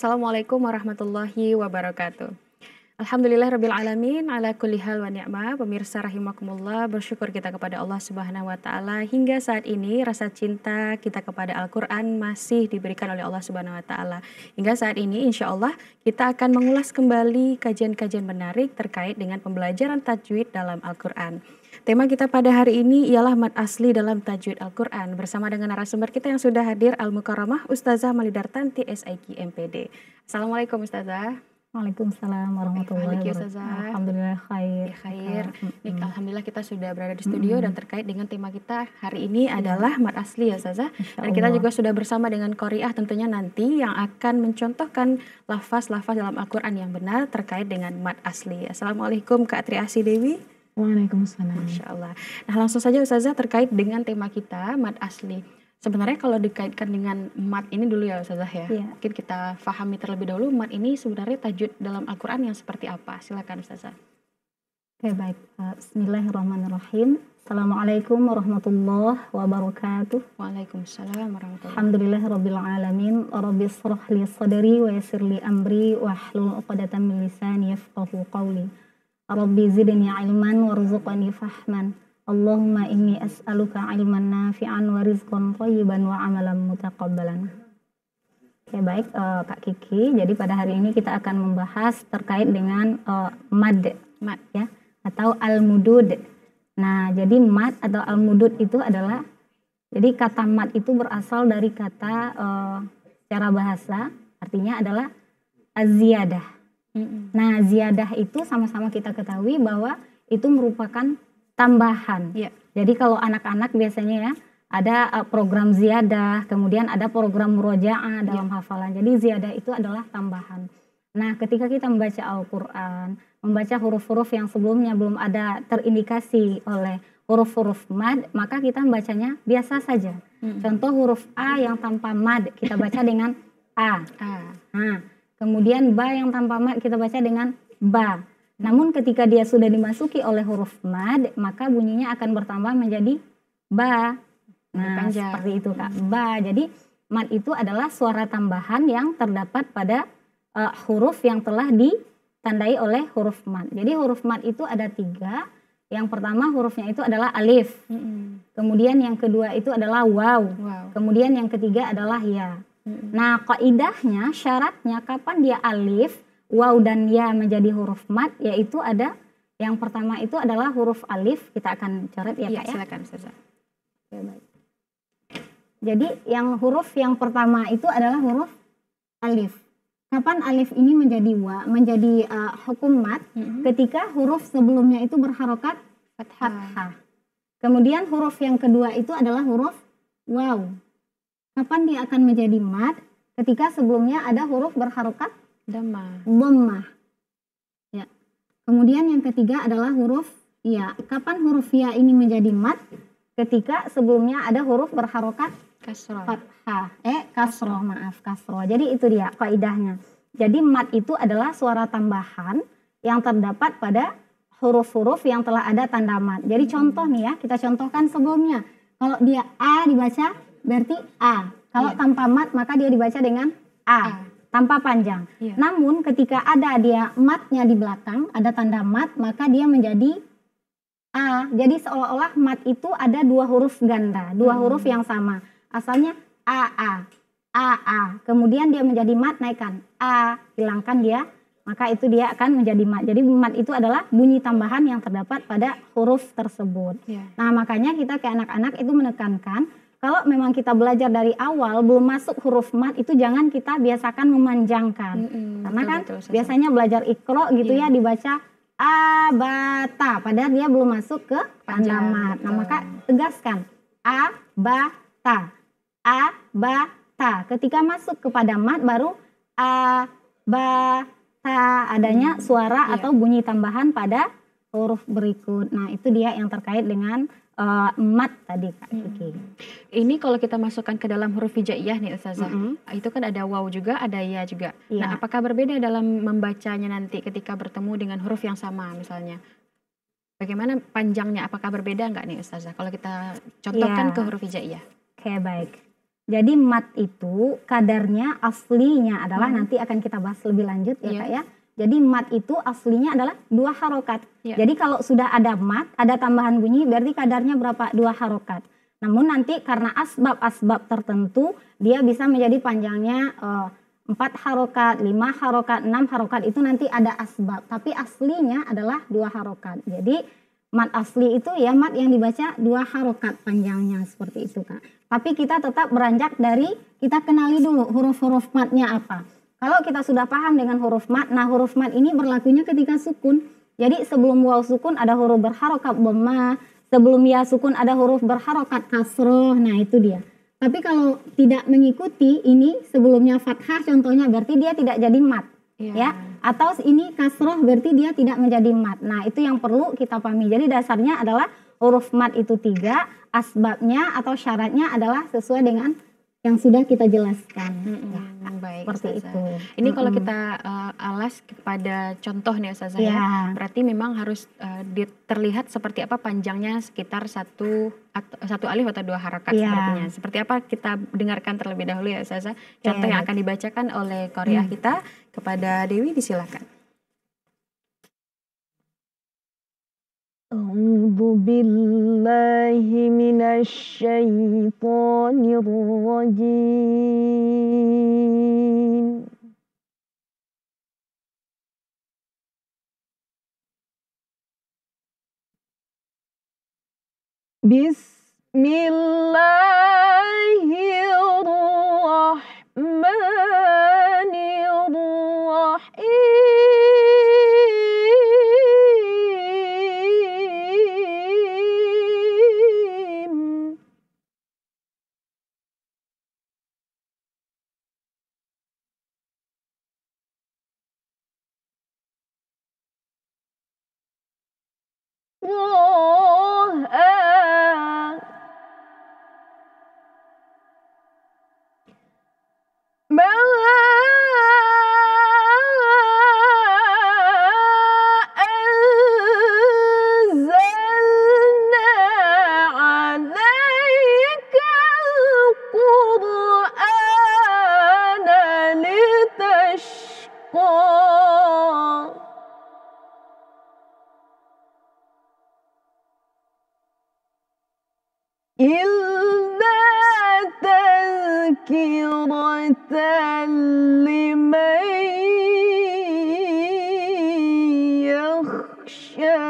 Assalamualaikum warahmatullahi wabarakatuh. Alhamdulillah rabbil alamin ala kulli hal wa ni'mah. Pemirsa rahimakumullah, bersyukur kita kepada Allah Subhanahu wa taala hingga saat ini rasa cinta kita kepada Al-Qur'an masih diberikan oleh Allah Subhanahu wa taala. Hingga saat ini insyaallah kita akan mengulas kembali kajian-kajian menarik terkait dengan pembelajaran tajwid dalam Al-Qur'an. Tema kita pada hari ini ialah mad asli dalam tajwid Al-Qur'an bersama dengan narasumber kita yang sudah hadir Al-Mukarramah Ustazah Malidartanti SIQ MPD. Assalamualaikum Ustazah. Waalaikumsalam warahmatullahi Waalaikumsalam, wabarakatuh. Ustazah. Alhamdulillah khair. Ya, khair. Nih, Mm-mm. alhamdulillah kita sudah berada di studio dan terkait dengan tema kita hari ini Iya. adalah mad asli ya Ustazah. Insya Dan kita Allah. juga sudah bersama dengan Qori'ah tentunya nanti yang akan mencontohkan lafaz-lafaz dalam Al-Qur'an yang benar terkait dengan mad asli. Assalamualaikum Kak Triasih Dewi. Waalaikumsalam. Masya Allah. Nah, langsung saja Ustazah terkait dengan tema kita mad asli. Sebenarnya kalau dikaitkan dengan mad ini dulu ya Ustazah ya. Iya. Mungkin kita fahami terlebih dahulu mad ini sebenarnya tajwid dalam Al-Qur'an yang seperti apa? Silakan Ustazah. Oke, baik. Bismillahirrahmanirrahim. Assalamualaikum warahmatullahi wabarakatuh. Waalaikumsalam warahmatullahi Alhamdulillah rabbil alamin. Rabbi shrah li sadri wa yassir li amri wahlul 'uqdatam min lisani yafqahu qawli. Rabbi zidni ilman warzuqni fahman. Allahumma inni as'aluka ilman nafi'an wa rizqan thayyiban wa amalan mutaqabbalan. Oke, baik Kak Kiki. Jadi pada hari ini kita akan membahas terkait dengan mad Mad. ya atau al-mudud. Nah, jadi mad atau al-mudud itu adalah, jadi kata mad itu berasal dari kata secara bahasa artinya adalah az-ziyadah. Nah, ziyadah itu sama-sama kita ketahui bahwa itu merupakan tambahan. Iya. Jadi kalau anak-anak biasanya ya ada program ziyadah, kemudian ada program murojaah dalam hafalan. Jadi ziyadah itu adalah tambahan. Nah, ketika kita membaca Al-Qur'an, membaca huruf-huruf yang sebelumnya belum ada terindikasi oleh huruf-huruf mad, maka kita membacanya biasa saja. Contoh huruf A yang tanpa mad kita baca dengan A. Nah, kemudian ba yang tanpa mad kita baca dengan ba. Namun ketika dia sudah dimasuki oleh huruf mad, maka bunyinya akan bertambah menjadi ba. Nah, panjang. seperti itu Kak. Ba. Jadi mad itu adalah suara tambahan yang terdapat pada huruf yang telah ditandai oleh huruf mad. Jadi huruf mad itu ada 3. Yang pertama hurufnya itu adalah alif. Kemudian yang kedua itu adalah waw. Kemudian yang ketiga adalah ya. Nah, kaidahnya, syaratnya kapan dia alif, waw dan ya menjadi huruf mad, yaitu ada yang pertama itu adalah huruf alif. Kita akan coret ya Kak ya. Silakan Ustazah. Oke, baik. Jadi yang huruf yang pertama itu adalah huruf alif. Kapan alif ini menjadi menjadi hukum mad? Ketika huruf sebelumnya itu berharokat fathah. Kemudian huruf yang kedua itu adalah huruf waw. Kapan dia akan menjadi mad? Ketika sebelumnya ada huruf berharokat dhammah. Ya. Kemudian yang ketiga adalah huruf ya. Kapan huruf ya ini menjadi mad? Ketika sebelumnya ada huruf berharokat fathah. Kasroh. Jadi itu dia kaidahnya. Jadi mad itu adalah suara tambahan yang terdapat pada huruf-huruf yang telah ada tanda mad. Jadi contoh nih ya, kita contohkan sebelumnya. Kalau dia A dibaca berarti A. Kalau tanpa mad maka dia dibaca dengan A. Tanpa panjang. Namun ketika ada dia madnya di belakang, ada tanda mad, maka dia menjadi A. Jadi seolah-olah mad itu ada 2 huruf ganda, 2 huruf yang sama. Asalnya AA. Kemudian dia menjadi mad, naikkan A, hilangkan dia, maka itu dia akan menjadi mad. Jadi mad itu adalah bunyi tambahan yang terdapat pada huruf tersebut. Nah, makanya kita ke anak-anak itu menekankan, kalau memang kita belajar dari awal belum masuk huruf mad itu jangan kita biasakan memanjangkan. Karena kan biasanya belajar Iqra gitu ya dibaca abata, padahal dia belum masuk ke tanda mad. Nah, maka tegaskan abata. Ketika masuk kepada mad baru abata, adanya suara atau bunyi tambahan pada huruf berikut. Nah, itu dia yang terkait dengan mad tadi Kak Kiki. Ini kalau kita masukkan ke dalam huruf hijaiyah nih Ustazah, itu kan ada waw juga, ada ya juga. Nah, apakah berbeda dalam membacanya nanti ketika bertemu dengan huruf yang sama misalnya? Bagaimana panjangnya, apakah berbeda enggak nih Ustazah kalau kita contohkan ke huruf hijaiyah? Oke, baik. Jadi mat itu kadarnya aslinya adalah nanti akan kita bahas lebih lanjut ya Kak ya. Jadi mat itu aslinya adalah 2 harokat. Jadi kalau sudah ada mat, ada tambahan bunyi berarti kadarnya berapa? 2 harokat. Namun nanti karena asbab-asbab tertentu dia bisa menjadi panjangnya 4 harokat, 5 harokat, 6 harokat itu nanti ada asbab. Tapi aslinya adalah 2 harokat. Jadi mat asli itu ya mat yang dibaca 2 harokat panjangnya seperti itu Kak. Tapi kita tetap beranjak dari kita kenali dulu huruf-huruf matnya apa. Kalau kita sudah paham dengan huruf mat, nah huruf mat ini berlakunya ketika sukun. Jadi sebelum waw sukun ada huruf berharokat dhammah, sebelum ya sukun ada huruf berharokat kasroh. Nah itu dia. Tapi kalau tidak mengikuti ini sebelumnya fathah contohnya berarti dia tidak jadi mat. Ya, atau ini kasroh berarti dia tidak menjadi mat. Nah itu yang perlu kita pahami. Jadi dasarnya adalah huruf mat itu 3, asbabnya atau syaratnya adalah sesuai dengan yang sudah kita jelaskan. Baik, seperti Ustazah. itu. Ini kalau kita alas kepada contoh nih Ustazah ya, berarti memang harus terlihat seperti apa panjangnya sekitar satu alif atau 2 harakat sepertinya. Seperti apa kita dengarkan terlebih dahulu ya Ustazah. Contoh yang akan dibacakan oleh qari'ah kita kepada Dewi, disilakan. A'udzu billahi minasy syaithanir rajim. Bismillahirrahmanirrahim. ما أنزلنا عليك القرآن لتشقى إلا تذكرة لمن يخشى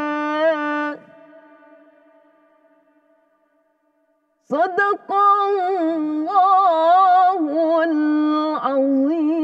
صدق الله العظيم.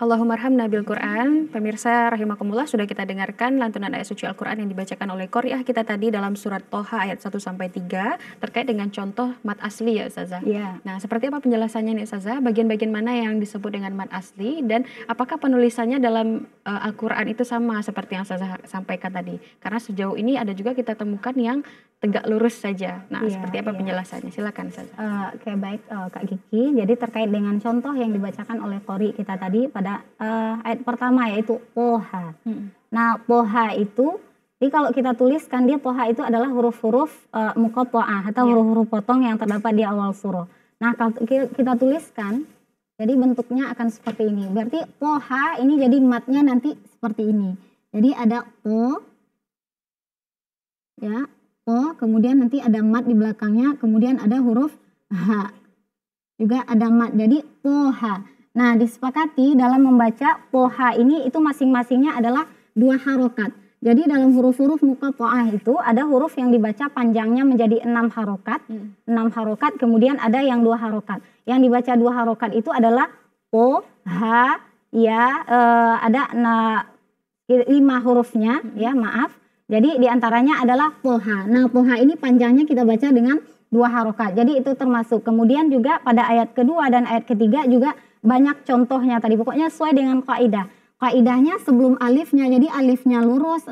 Allahumma arhamna bil Quran. Pemirsa rahimakumullah, sudah kita dengarkan lantunan ayat suci Al-Quran yang dibacakan oleh qari'ah kita tadi dalam surat Toha ayat 1-3 terkait dengan contoh mat asli ya Ustazah. Nah, seperti apa penjelasannya nih Ustazah? Bagian-bagian mana yang disebut dengan mat asli dan apakah penulisannya dalam Al-Quran itu sama seperti yang Ustazah sampaikan tadi? Karena sejauh ini ada juga kita temukan yang tegak lurus saja. Nah, seperti apa penjelasannya? Silakan Ustazah. Oke, baik Kak Kiki. Jadi terkait dengan contoh yang dibacakan oleh qari kita tadi pada ayat pertama yaitu poha. Nah poha itu, jadi kalau kita tuliskan dia poha itu adalah huruf-huruf muqatta'ah atau huruf-huruf potong yang terdapat di awal surah. Nah kalau kita tuliskan, jadi bentuknya akan seperti ini. Berarti poha ini jadi matnya nanti seperti ini. Jadi ada po, ya po, kemudian nanti ada mat di belakangnya, kemudian ada huruf ha, juga ada mat. Jadi poha. Nah, disepakati dalam membaca poha ini itu masing-masingnya adalah 2 harokat. Jadi dalam huruf-huruf muqatta'ah itu ada huruf yang dibaca panjangnya menjadi 6 harokat. 6 harokat, kemudian ada yang 2 harokat. Yang dibaca 2 harokat itu adalah po, ha, ya, ada 5 hurufnya, ya maaf. Jadi diantaranya adalah poha. Nah, poha ini panjangnya kita baca dengan 2 harokat. Jadi itu termasuk. Kemudian juga pada ayat kedua dan ayat ketiga juga banyak contohnya tadi, pokoknya sesuai dengan kaidah. Kaidahnya sebelum alifnya, jadi alifnya lurus,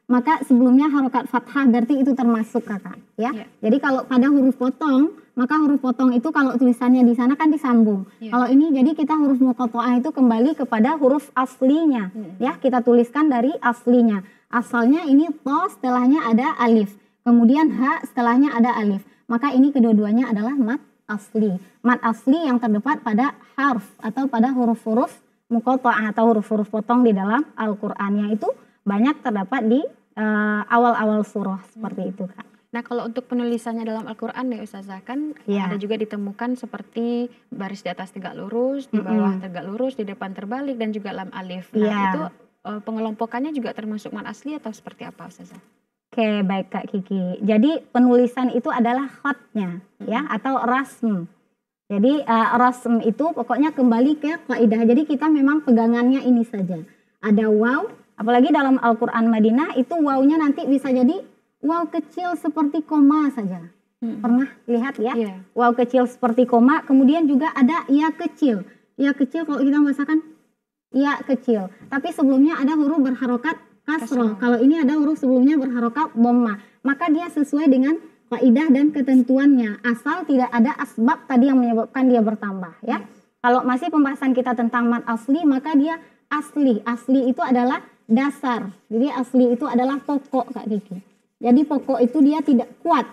maka sebelumnya harokat fathah berarti itu termasuk Kakak, ya. Jadi kalau pada huruf potong maka huruf potong itu kalau tulisannya di sana kan disambung. Kalau ini jadi kita huruf muqatta'ah itu kembali kepada huruf aslinya. Ya, kita tuliskan dari aslinya. Asalnya ini to, setelahnya ada alif. Kemudian ha, setelahnya ada alif. Maka ini kedua-duanya adalah mad asli. Mad asli yang terdapat pada harf atau pada huruf-huruf muqatta'ah atau huruf-huruf potong di dalam Al-Qur'an, yang itu banyak terdapat di awal-awal surah seperti itu, Kak. Nah, kalau untuk penulisannya dalam Al-Qur'an ya Ustazah, kan ada juga ditemukan seperti baris di atas tegak lurus, di bawah tegak lurus, di depan terbalik, dan juga lam alif. Nah, itu pengelompokannya juga termasuk mad asli atau seperti apa Ustazah? Oke, baik Kak Kiki. Jadi penulisan itu adalah khatnya ya, atau rasm. Jadi rasm itu pokoknya kembali ke kaidah. Jadi kita memang pegangannya ini saja. Ada waw, apalagi dalam Al-Qur'an Madinah itu wawnya nanti bisa jadi waw kecil seperti koma saja. Pernah lihat ya? Waw kecil seperti koma, kemudian juga ada ya kecil. Ya kecil kalau kita membahasakan ya kecil. Tapi sebelumnya ada huruf berharokat kasroh. Kalau ini ada huruf sebelumnya berharokat dhamma. Maka dia sesuai dengan kaidah dan ketentuannya. Asal tidak ada asbab tadi yang menyebabkan dia bertambah ya. Kalau masih pembahasan kita tentang mad asli, maka dia asli. Asli itu adalah dasar. Jadi asli itu adalah pokok, Kak Kiki. Jadi pokok itu dia tidak kuat,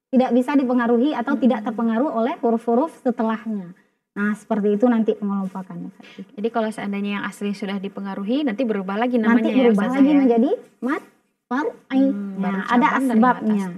tidak bisa dipengaruhi atau tidak terpengaruh oleh huruf-huruf setelahnya. Nah, seperti itu nanti pengelompokannya. Jadi kalau seandainya yang asli sudah dipengaruhi, nanti berubah lagi namanya. Nanti berubah lagi menjadi mad far'i. Nah, ada asbabnya.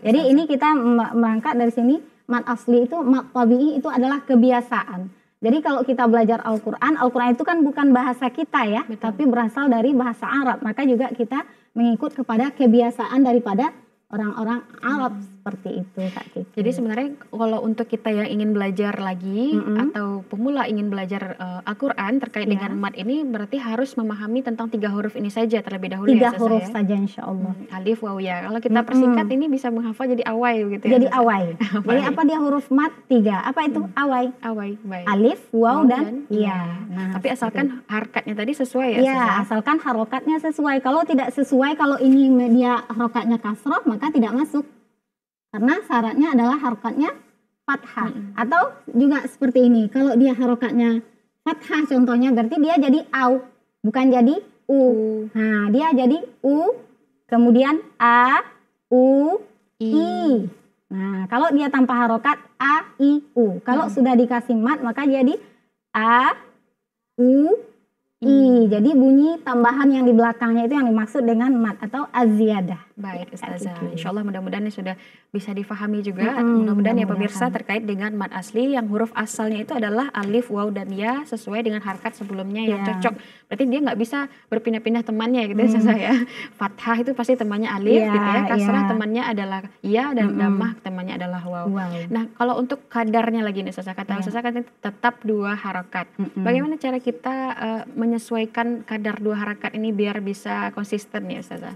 Jadi ini kita mengangkat dari sini mad asli itu, mad tabi'i itu adalah kebiasaan. Jadi kalau kita belajar Al-Qur'an, Al-Qur'an itu kan bukan bahasa kita ya, tapi berasal dari bahasa Arab. Maka juga kita mengikut kepada kebiasaan daripada orang-orang Arab seperti itu, Kak Kiki. Jadi sebenarnya kalau untuk kita yang ingin belajar lagi atau pemula ingin belajar Al-Qur'an terkait dengan mad ini, berarti harus memahami tentang 3 huruf ini saja terlebih dahulu 3 huruf saja insya Allah. Alif, waw, ya. Kalau kita persingkat ini bisa menghafal jadi awai gitu ya. Jadi awai. Jadi apa dia huruf mad 3? Apa itu awai? Awai, baik. Alif, waw, dan ya. Nah, tapi asalkan harokatnya tadi sesuai ya. Ya, asalkan harokatnya sesuai. Kalau tidak sesuai, kalau ini dia harokatnya kasroh, maka tidak masuk. Karena syaratnya adalah harokatnya fathah. Atau juga seperti ini, kalau dia harokatnya fathah contohnya, berarti dia jadi au, bukan jadi u. Nah, dia jadi u, kemudian a, u, i. Nah, kalau dia tanpa harokat a, i, u. Kalau sudah dikasih mad, maka jadi a, u, i. Jadi bunyi tambahan yang di belakangnya itu yang dimaksud dengan mad atau aziyadah. Baik Ustazah, insya Allah mudah-mudahan ini sudah bisa difahami juga. Mudah-mudahan ya pemirsa terkait dengan mad asli yang huruf asalnya itu adalah alif, waw, dan ya sesuai dengan harkat sebelumnya yang cocok. Berarti dia nggak bisa berpindah-pindah temannya gitu ya Ustazah ya. Fathah itu pasti temannya alif gitu ya, kasrah temannya adalah ya, dan dhammah temannya adalah waw. Nah, kalau untuk kadarnya lagi nih Ustazah, kata Ustazah kan tetap 2 harakat. Bagaimana cara kita menyesuaikan kadar 2 harakat ini biar bisa konsisten ya Ustazah?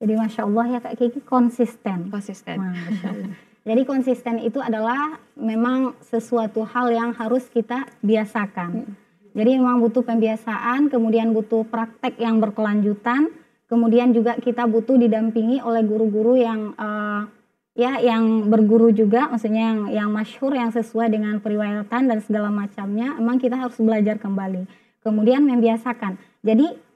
Jadi Masya Allah ya Kak Kiki, konsisten. Konsisten. Masya Allah. Jadi konsisten itu adalah memang sesuatu hal yang harus kita biasakan. Jadi memang butuh pembiasaan, kemudian butuh praktek yang berkelanjutan, kemudian juga kita butuh didampingi oleh guru-guru yang yang berguru juga, maksudnya yang masyhur, yang sesuai dengan periwayatan dan segala macamnya. Memang kita harus belajar kembali. Kemudian membiasakan. Jadi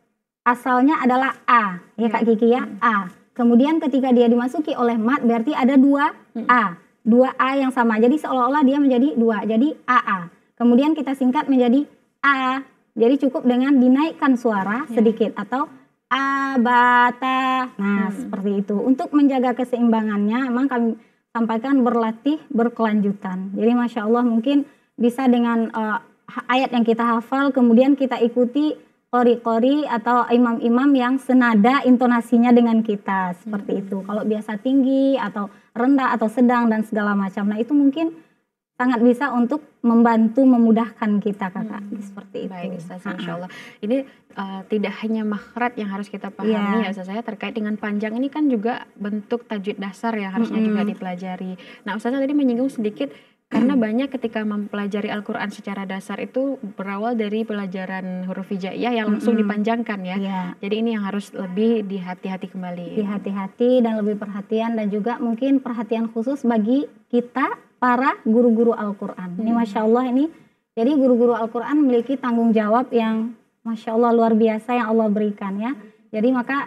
asalnya adalah A, ya Kak Kiki ya, A. Kemudian ketika dia dimasuki oleh mad, berarti ada 2 A. 2 A yang sama, jadi seolah-olah dia menjadi 2, jadi AA. Kemudian kita singkat menjadi A, jadi cukup dengan dinaikkan suara sedikit, atau abata. Nah, seperti itu. Untuk menjaga keseimbangannya, memang kami sampaikan berlatih berkelanjutan. Jadi Masya Allah mungkin bisa dengan ayat yang kita hafal, kemudian kita ikuti qori-qori atau imam-imam yang senada intonasinya dengan kita, seperti itu. Kalau biasa tinggi atau rendah atau sedang dan segala macam. Nah, itu mungkin sangat bisa untuk membantu memudahkan kita Kakak, seperti itu. Baik Ustazah, Insya Allah. Ini tidak hanya makhraj yang harus kita pahami ya Ustazah, terkait dengan panjang ini kan juga bentuk tajwid dasar yang harusnya juga dipelajari. Nah Ustazah tadi menyinggung sedikit Karena banyak ketika mempelajari Al-Quran secara dasar itu berawal dari pelajaran huruf hijaiyah yang langsung dipanjangkan ya. Iya. Jadi ini yang harus lebih dihati-hati kembali. Dihati-hati dan lebih perhatian, dan juga mungkin perhatian khusus bagi kita para guru-guru Al-Quran. Ini Masya Allah ini, jadi guru-guru Al-Quran memiliki tanggung jawab yang Masya Allah luar biasa yang Allah berikan ya. Jadi maka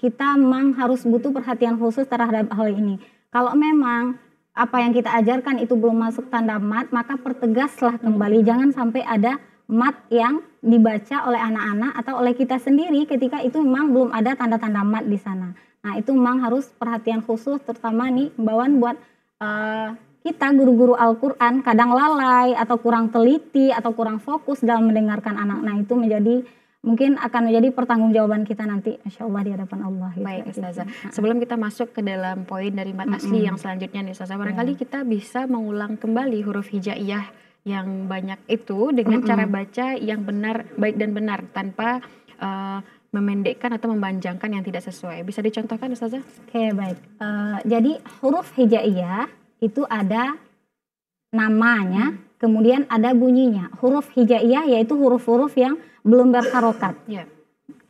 kita memang harus butuh perhatian khusus terhadap hal ini. Kalau memang apa yang kita ajarkan itu belum masuk tanda mat, maka pertegaslah kembali. Jangan sampai ada mat yang dibaca oleh anak-anak atau oleh kita sendiri ketika itu memang belum ada tanda-tanda mat di sana. Nah itu memang harus perhatian khusus, terutama nih imbauan buat kita guru-guru Al-Quran kadang lalai atau kurang teliti atau kurang fokus dalam mendengarkan anak. Nah itu mungkin akan menjadi pertanggungjawaban kita nanti, Masya Allah, di hadapan Allah. Baik Ustazah, sebelum kita masuk ke dalam poin dari mat asli yang selanjutnya nih Ustazah, barangkali kita bisa mengulang kembali huruf hijaiyah yang banyak itu dengan cara baca yang benar, baik dan benar, tanpa memendekkan atau memanjangkan yang tidak sesuai. Bisa dicontohkan Ustazah? Oke, baik. Jadi huruf hijaiyah itu ada namanya, kemudian ada bunyinya. Huruf hijaiyah yaitu huruf-huruf yang belum berharokat.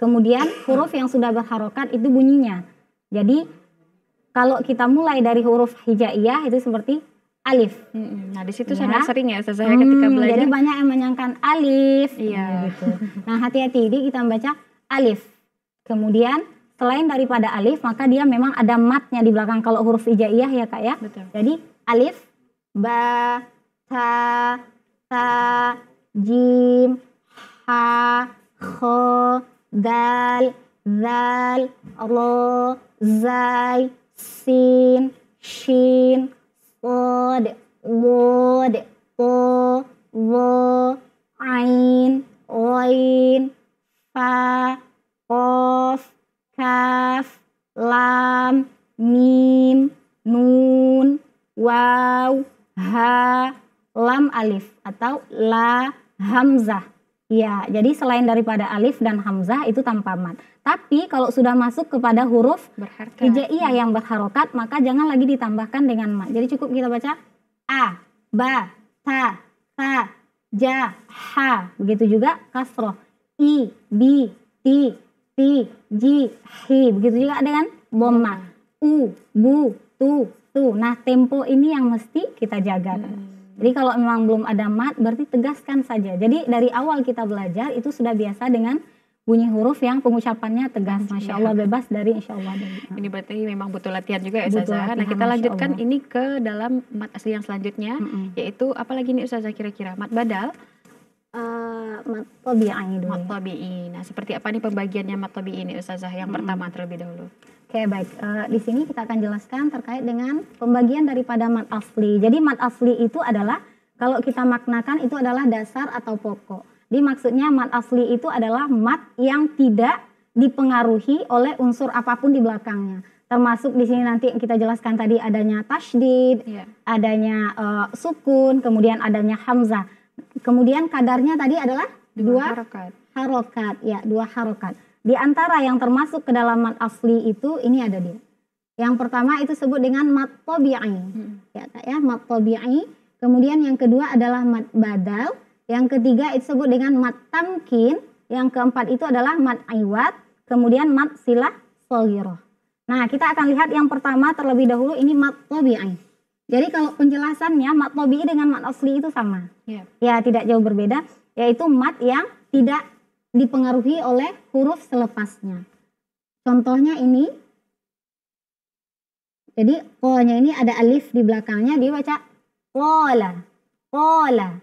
Kemudian huruf yang sudah berharokat itu bunyinya. Jadi kalau kita mulai dari huruf hijaiyah itu seperti alif. Nah di situ sangat sering ya Ustazah ketika belajar. Jadi banyak yang menyangkan alif. Iya. Gitu. Nah hati-hati, ini kita membaca alif. Kemudian selain daripada alif maka dia memang ada matnya di belakang kalau huruf hijaiyah ya Kak ya. Betul. Jadi alif, ba, ta, jim, ha, kho, dal, zal, ro, zai, sin, shin, sod, wod, to, wo, ain, oin, fa, qaf, kaf, lam, mim, nun, waw, ha, lam alif atau la hamzah. Ya, jadi selain daripada alif dan hamzah itu tanpa mat. Tapi kalau sudah masuk kepada huruf hijaiyah yang berharokat, maka jangan lagi ditambahkan dengan mat. Jadi cukup kita baca a, ba, ta, ja, ha. Begitu juga kasroh, i, bi, ti, ji, hi. Begitu juga dengan dhamma, u, bu, tu. Nah tempo ini yang mesti kita jaga. Jadi kalau memang belum ada mat berarti tegaskan saja. Jadi dari awal kita belajar itu sudah biasa dengan bunyi huruf yang pengucapannya tegas. Masya Allah, bebas dari insya Allah. Ini berarti memang butuh latihan juga ya Ustazah. Nah kita lanjutkan ini ke dalam mat asli yang selanjutnya, yaitu apalagi nih Ustazah kira-kira? Mat badal? Mat tabi'i dulu. Mat tabi'i. Nah seperti apa nih pembagiannya mat tabi'i ini Ustazah? Yang pertama terlebih dahulu. Oke, baik. Di sini kita akan jelaskan terkait dengan pembagian daripada mat asli. Jadi mat asli itu adalah kalau kita maknakan itu adalah dasar atau pokok. Jadi maksudnya mat asli itu adalah mat yang tidak dipengaruhi oleh unsur apapun di belakangnya. Termasuk di sini nanti kita jelaskan tadi adanya tasydid, adanya sukun, kemudian adanya hamzah. Kemudian kadarnya tadi adalah dua harokat. Ya, dua harokat. Di antara yang termasuk ke dalam mat asli itu ini ada dia. Yang pertama itu sebut dengan mat tabi'i. Ya, mat tabi'i. Kemudian yang kedua adalah mat badal. Yang ketiga itu sebut dengan mat tamkin. Yang keempat itu adalah mat iwad. Kemudian mat silah shaghirah. Nah, kita akan lihat yang pertama terlebih dahulu ini mat tabi'i. Jadi kalau penjelasannya mat tabi'i dengan mat asli itu sama. Ya, tidak jauh berbeda, yaitu mat yang tidak dipengaruhi oleh huruf selepasnya. Contohnya ini, jadi ko-nya ini ada alif di belakangnya, dia baca kola, kola.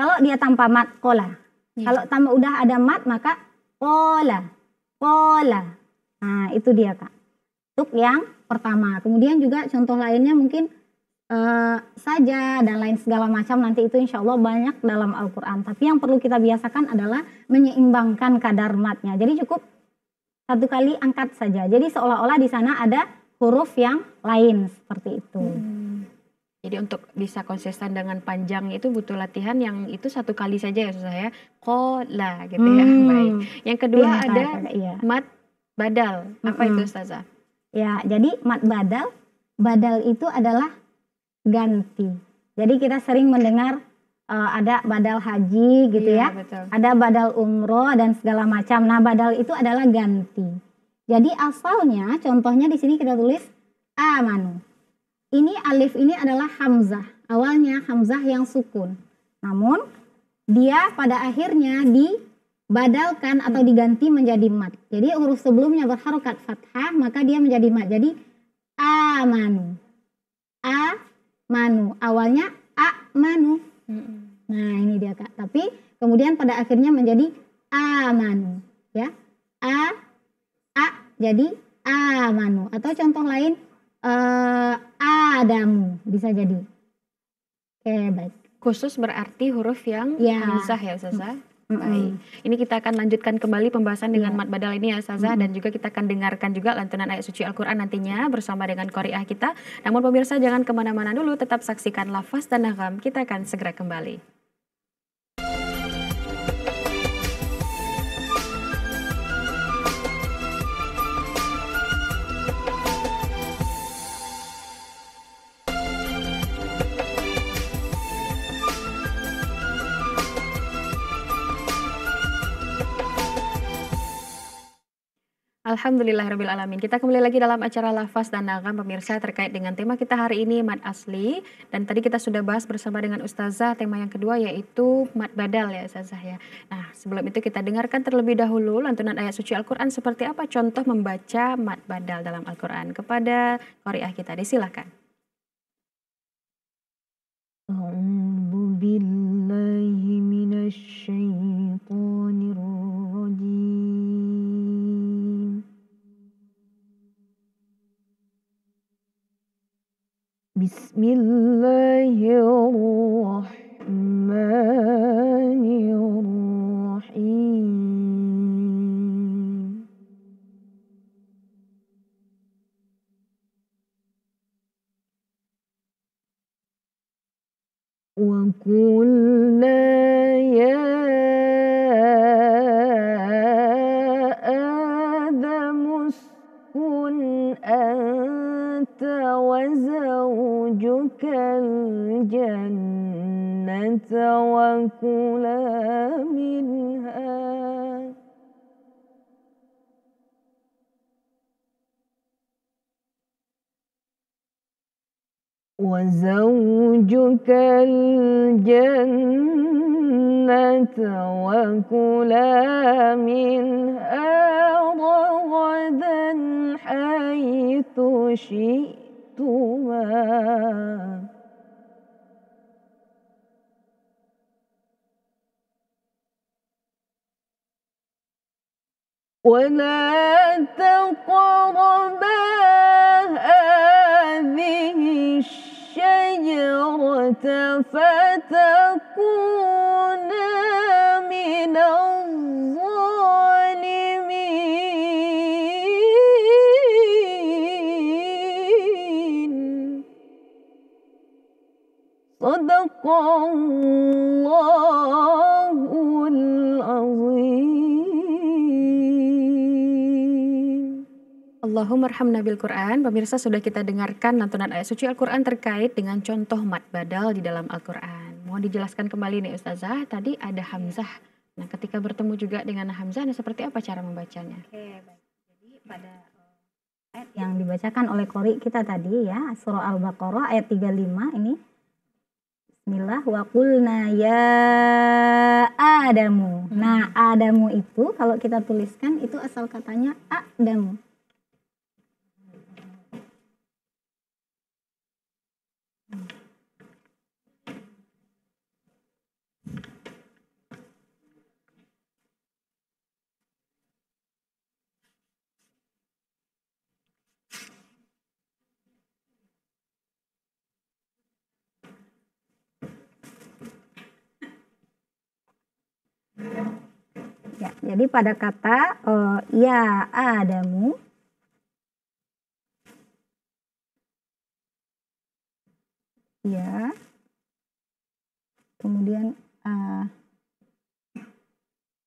Kalau dia tanpa mat, kola. Kalau tanpa udah ada mat, maka kola, kola. Nah itu dia Kak. Untuk yang pertama. Kemudian juga contoh lainnya mungkin saja dan lain segala macam, nanti itu insya Allah banyak dalam Al-Quran. Tapi yang perlu kita biasakan adalah menyeimbangkan kadar matnya. Jadi cukup satu kali angkat saja. Jadi seolah-olah di sana ada huruf yang lain seperti itu. Jadi untuk bisa konsisten dengan panjang itu butuh latihan yang itu satu kali saja ya Ustazah ya. Kola gitu ya. Baik. Yang kedua ada mat badal. Apa itu Ustazah? Ya, jadi mat badal itu adalah ganti. Jadi kita sering mendengar ada badal haji gitu Iya, ya. betul. Ada badal umroh dan segala macam. Nah, badal itu adalah ganti. Jadi asalnya contohnya di sini kita tulis amanu. Ini alif ini adalah hamzah. Awalnya hamzah yang sukun. Namun dia pada akhirnya dibadalkan atau diganti menjadi mat. Jadi huruf sebelumnya berharokat fathah, maka dia menjadi mat. Jadi amanu. Amanu. Awalnya amanu. Nah, ini dia Kak. Tapi kemudian pada akhirnya menjadi amanu, ya. Jadi amanu. Atau contoh lain adamu bisa jadi. Oke, baik. Khusus berarti huruf yang Ya. hamzah ya Ustazah. Baik. Ini kita akan lanjutkan kembali pembahasan dengan Iya. mat badal ini ya Ustazah, dan juga kita akan dengarkan juga lantunan ayat suci Al-Quran nantinya bersama dengan qari'ah kita. Namun pemirsa jangan kemana-mana dulu, tetap saksikan Lafaz dan Nagam. Kita akan segera kembali. Alhamdulillahirrabbilalamin. Kita kembali lagi dalam acara Lafaz dan Nagam pemirsa, terkait dengan tema kita hari ini mat asli. Dan tadi kita sudah bahas bersama dengan Ustazah tema yang kedua yaitu mat badal ya Ustazah ya. Nah sebelum itu kita dengarkan terlebih dahulu lantunan ayat suci Al-Quran seperti apa contoh membaca mat badal dalam Al-Quran. Kepada qari'ah kita disilahkan. A'udzu billahi minasy syaithanir rajim. Bismillahirrahmanirrahim. Wa qulna ya Adamu uskun anta wa zawjukal jannata wa kula minha وزوجك الجنة وكلا منها رغدا حيث شئتما ولا تقربا هذه الشجرة فتكونا من الظالمين صدق الله العظيم. Allahumma arhamna bil Quran. Pemirsa sudah kita dengarkan lantunan ayat suci Al-Quran terkait dengan contoh mat badal di dalam Al-Quran. Mohon dijelaskan kembali nih Ustazah, tadi ada hamzah. Nah ketika bertemu juga dengan hamzah, nah seperti apa cara membacanya? Oke, baik. Jadi pada ayat yang dibacakan oleh qari kita tadi ya, surah Al-Baqarah ayat 35 ini. Bismillah wa qulna ya Adamu. Nah, Adamu itu kalau kita tuliskan itu asal katanya Adamu. Ya, jadi pada kata ya Adamu ya, kemudian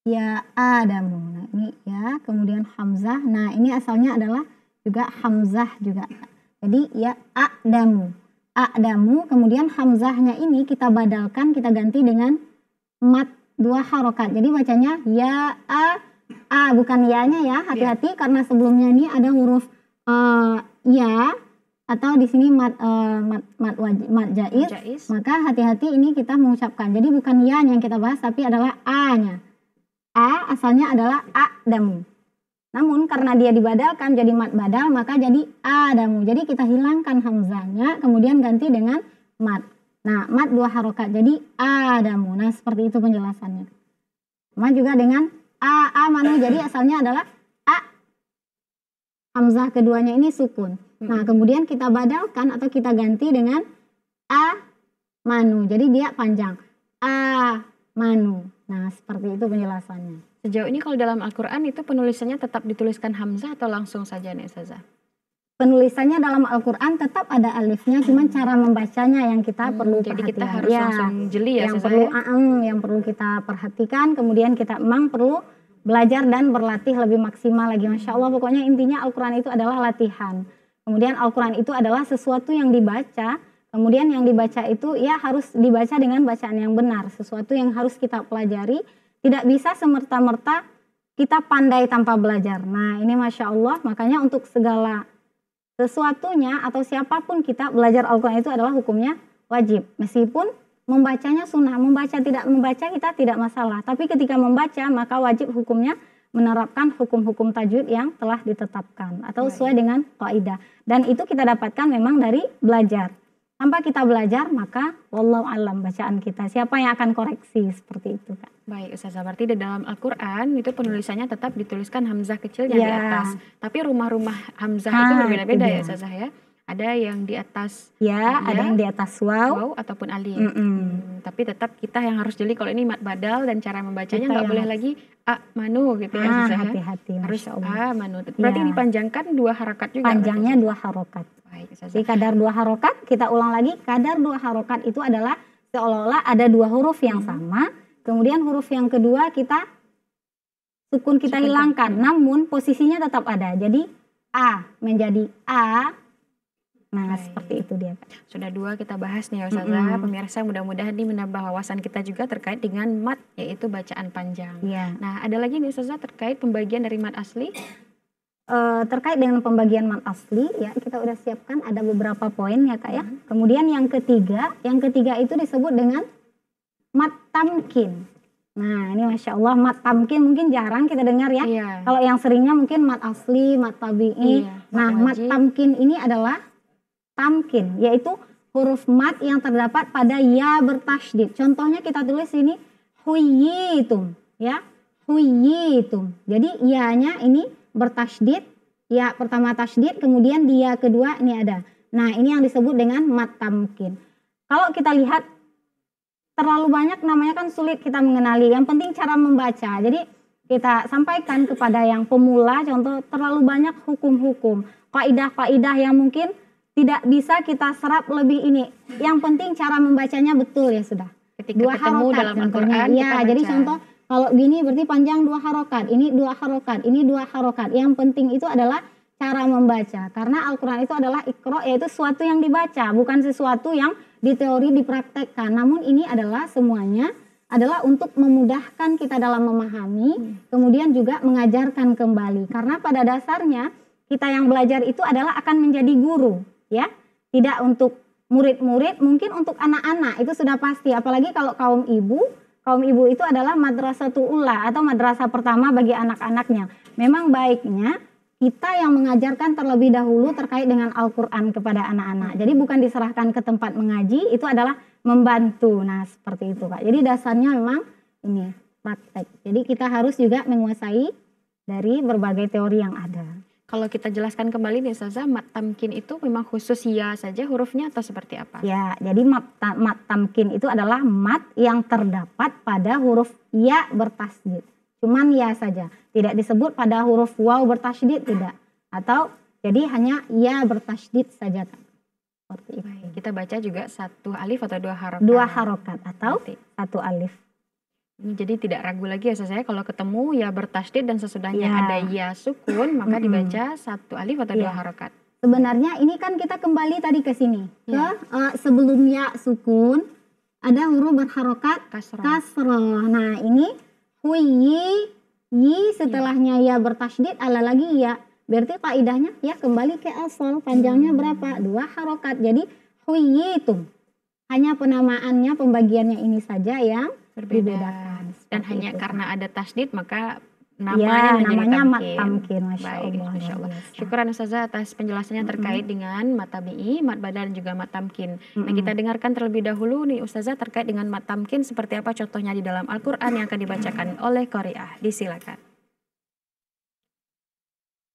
ya Adamu. Nah, ini ya, kemudian hamzah. Nah, ini asalnya adalah juga hamzah juga. Jadi ya Adamu. a'damu, kemudian hamzahnya ini kita badalkan, kita ganti dengan mat 2 harokat. Jadi bacanya ya a bukan ya-nya ya, hati-hati karena sebelumnya ini ada huruf ya atau di sini mat jaiz, maka hati-hati ini kita mengucapkan. Jadi bukan ya-nya yang kita bahas tapi adalah a-nya. A asalnya adalah a'damu. Namun karena dia dibadalkan jadi mat badal maka jadi adamu. Jadi kita hilangkan hamzahnya kemudian ganti dengan mat. Nah, mat 2 harokat jadi adamu. Nah, seperti itu penjelasannya. Sama juga dengan amanu. Jadi asalnya adalah a. Hamzah keduanya ini sukun. Nah, kemudian kita badalkan atau kita ganti dengan manu. Jadi dia panjang. Manu. Nah, seperti itu penjelasannya. Sejauh ini kalau dalam Al-Quran itu penulisannya tetap dituliskan hamzah atau langsung saja nih Ustazah? Penulisannya dalam Al-Quran tetap ada alifnya, cuman cara membacanya yang kita perlu jadi perhatikan. Kita harus langsung jeli ya yang Ustazah perlu ya? yang perlu kita perhatikan, kemudian kita memang perlu belajar dan berlatih lebih maksimal lagi. Masya Allah, pokoknya intinya Al-Quran itu adalah latihan. Kemudian Al-Quran itu adalah sesuatu yang dibaca, kemudian yang dibaca itu ya harus dibaca dengan bacaan yang benar, sesuatu yang harus kita pelajari. Tidak bisa semerta-merta kita pandai tanpa belajar. Nah, ini Masya Allah, makanya untuk segala sesuatunya atau siapapun kita belajar Al-Quran itu adalah hukumnya wajib. Meskipun membacanya sunnah, membaca tidak membaca kita tidak masalah. Tapi ketika membaca maka wajib hukumnya menerapkan hukum-hukum tajwid yang telah ditetapkan atau sesuai dengan kaidah. Dan itu kita dapatkan memang dari belajar. Tanpa kita belajar maka wallahu alam bacaan kita. Siapa yang akan koreksi seperti itu Kak? Baik Ustazah, berarti di dalam Al-Quran itu penulisannya tetap dituliskan hamzah kecilnya di atas. Tapi rumah-rumah hamzah itu berbeda-beda ya Ustazah ya. Ada yang di atas ada yang di atas waw ataupun alif. Tapi tetap kita yang harus jeli kalau ini mat badal dan cara membacanya nggak boleh lagi manu gitu ya Ustazah. Hati-hati. Harus manu. Berarti dipanjangkan 2 harakat juga. Panjangnya 2 harokat. Baik Ustazah. Jadi kadar 2 harokat, kita ulang lagi, kadar 2 harokat itu adalah seolah-olah ada 2 huruf yang sama. Kemudian huruf yang kedua kita sukun kita hilangkan, namun posisinya tetap ada. Jadi a menjadi a. Nah, seperti itu dia. Sudah 2 kita bahas nih Ustazah. Pemirsa mudah-mudahan ini menambah wawasan kita juga terkait dengan mat, yaitu bacaan panjang. Nah, ada lagi nih Ustazah terkait pembagian dari mat asli. Terkait dengan pembagian mat asli ya, kita udah siapkan ada beberapa poin ya Kak ya. Kemudian yang ketiga itu disebut dengan mat tamkin. Nah, ini Masya Allah, mat tamkin mungkin jarang kita dengar ya. Kalau yang seringnya mungkin mat asli, mat tabi'i. Nah, mat tamkin ini adalah tamkin, yaitu huruf mat yang terdapat pada ya bertasydid. Contohnya kita tulis ini huyitum ya, huyitum. Jadi ya-nya ini bertasydid, ya pertama tasydid, kemudian dia kedua ini ada. Nah, ini yang disebut dengan mat tamkin. Kalau kita lihat terlalu banyak namanya kan sulit kita mengenali. Yang penting cara membaca. Jadi kita sampaikan kepada yang pemula, contoh terlalu banyak hukum-hukum, kaidah-kaidah yang mungkin tidak bisa kita serap lebih ini. Yang penting cara membacanya betul ya sudah. Ketika 2 ketemu harokat dalam contohnya. Al-Quran, Ya, jadi contoh kalau gini berarti panjang 2 harokat, ini 2 harokat, ini 2 harokat. Yang penting itu adalah cara membaca. Karena Al-Quran itu adalah iqra, yaitu sesuatu yang dibaca, bukan sesuatu yang di teori dipraktekkan. Namun ini adalah semuanya adalah untuk memudahkan kita dalam memahami, kemudian juga mengajarkan kembali. Karena pada dasarnya kita yang belajar itu adalah akan menjadi guru, ya. Tidak untuk murid-murid, mungkin untuk anak-anak itu sudah pasti. Apalagi kalau kaum ibu itu adalah madrasatul ula atau madrasah pertama bagi anak-anaknya. Memang baiknya kita yang mengajarkan terlebih dahulu terkait dengan Al-Quran kepada anak-anak. Jadi bukan diserahkan ke tempat mengaji, itu adalah membantu. Nah, seperti itu Kak. Jadi dasarnya memang ini praktek. Jadi kita harus juga menguasai dari berbagai teori yang ada. Kalau kita jelaskan kembali nih Ustazah, mat tamkin itu memang khusus ya saja hurufnya atau seperti apa? Ya, jadi mat tamkin itu adalah mat yang terdapat pada huruf ya bertasydid. Cuman ya saja, tidak disebut pada huruf waw bertasydid, tidak. Atau jadi hanya ya bertasydid saja Kak. Seperti itu. Kita baca juga 1 alif atau 2 harokat? 2 harokat atau 1 alif. Ini jadi tidak ragu lagi ya saya kalau ketemu ya bertasydid dan sesudahnya ada ya sukun, maka dibaca 1 alif atau 2 harokat. Sebenarnya ini kan kita kembali tadi ke sini. Sebelum ya sukun ada huruf berharokat kasroh. Nah ini huyi, yi setelahnya ya bertasydid ala lagi ya. Berarti kaidahnya ya kembali ke asal. Panjangnya berapa? 2 harokat. Jadi huyi itu hanya penamaannya, pembagiannya ini saja yang dibedakan. Dan hanya karena ada tasydid maka namanya menjadi mat tamkin. Masya Allah. Syukuran Ustazah atas penjelasannya terkait dengan mat tabi'i, mat badal dan juga mat tamkin. Nah kita dengarkan terlebih dahulu nih Ustazah terkait dengan mat tamkin seperti apa contohnya di dalam Al-Quran yang akan dibacakan oleh Qari'ah. Disilakan.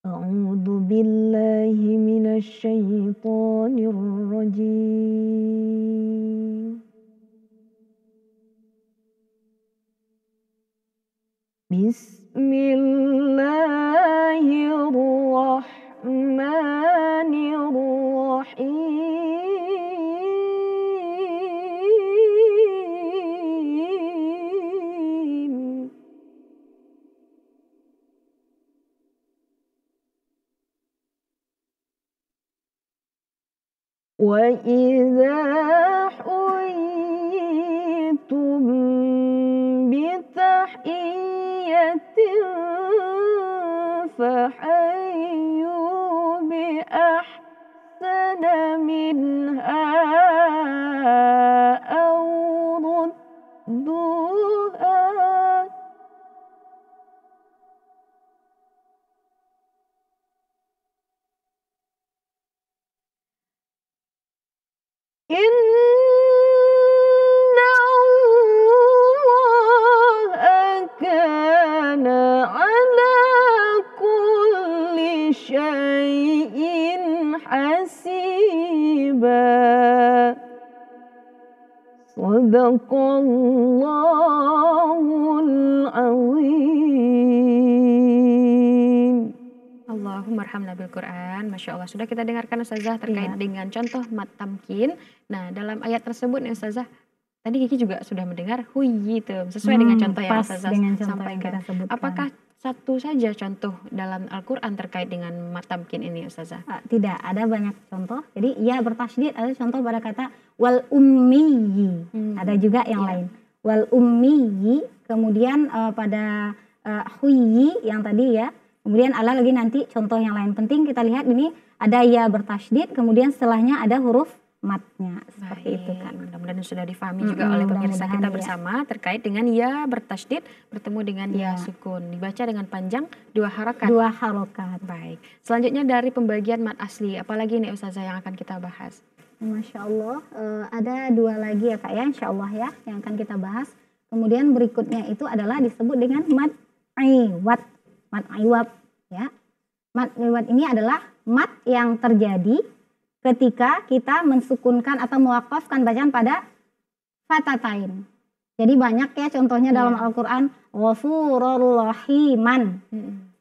A'udzu billahi minasy syaithanir rajim. Bismillahirrahmanirrahim. Wa idza huyitum bitahiyyatin fahayyu bi ahsana minha aw rudduha. Inna Allaha kana ala kulli syai'in hasiba. Sadaqallahul azim. Allahumma arhamna bil Quran. Masya Allah. Sudah kita dengarkan Ustazah terkait dengan contoh mat tamkin. Nah dalam ayat tersebut nih Ustazah, tadi Kiki juga sudah mendengar huyitum sesuai dengan contoh yang Ustazah sampaikan. Apakah satu saja contoh dalam Al-Quran terkait dengan mat tamkin ini Ustazah? Tidak, ada banyak contoh. Jadi ya bertasydid ada contoh pada kata wal ummiyi. Ada juga yang lain. Wal ummiyi, kemudian pada huyi yang tadi ya. Kemudian ala lagi nanti contoh yang lain. Penting kita lihat ini ada ya bertasydid, kemudian setelahnya ada huruf matnya. Seperti itu kan. Mudah-mudahan sudah difahami juga oleh pemirsa kita bersama terkait dengan ya bertasydid bertemu dengan ya sukun. Dibaca dengan panjang 2 harokat. 2 harokat. Baik. Selanjutnya dari pembagian mat asli. Apalagi nih Ustazah yang akan kita bahas? Masya Allah. Ada 2 lagi ya Kak ya. Insya Allah ya yang akan kita bahas. Kemudian berikutnya itu adalah disebut dengan mat iwad. Mat iwab ya. Mat iwab ini adalah mat yang terjadi ketika kita mensukunkan atau mewakafkan bacaan pada fatatain. Jadi banyak ya contohnya dalam Al-Quran. Ghafururrahiman.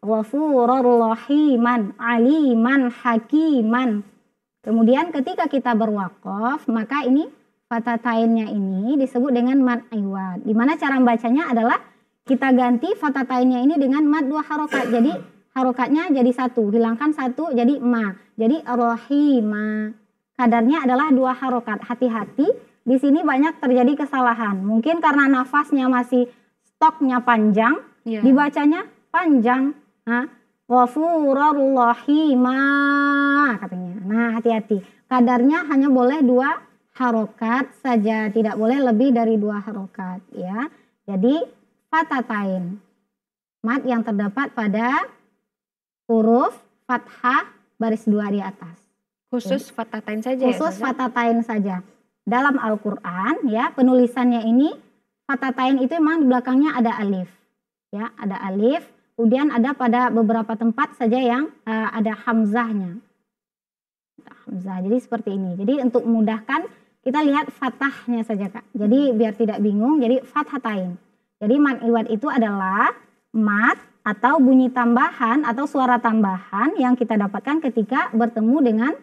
Ghafururrahiman. Aliman hakiman. Kemudian ketika kita berwakaf maka ini fatatainnya ini disebut dengan mat iwad. Dimana cara membacanya adalah kita ganti fatatainnya ini dengan mad 2 harokat. Jadi harokatnya jadi 1, hilangkan 1 jadi ma. Jadi rohima. Kadarnya adalah 2 harokat. Hati-hati, di sini banyak terjadi kesalahan. Mungkin karena nafasnya masih stoknya panjang, dibacanya panjang. Ghafururrahima katanya. Nah, hati-hati. Kadarnya hanya boleh 2 harokat saja, tidak boleh lebih dari 2 harokat ya. Jadi fatatain, mat yang terdapat pada huruf fathah baris 2 di atas. Khusus fatatain saja. Khusus fatatain saja. Dalam Al-Quran ya penulisannya ini fatatain itu memang di belakangnya ada alif. Ya, ada alif. Kemudian ada pada beberapa tempat saja yang ada hamzahnya. Hamzah. Jadi seperti ini. Jadi untuk memudahkan kita lihat fathahnya saja Kak. Jadi biar tidak bingung. Jadi fathatain. Jadi mat iwad itu adalah mat atau bunyi tambahan atau suara tambahan yang kita dapatkan ketika bertemu dengan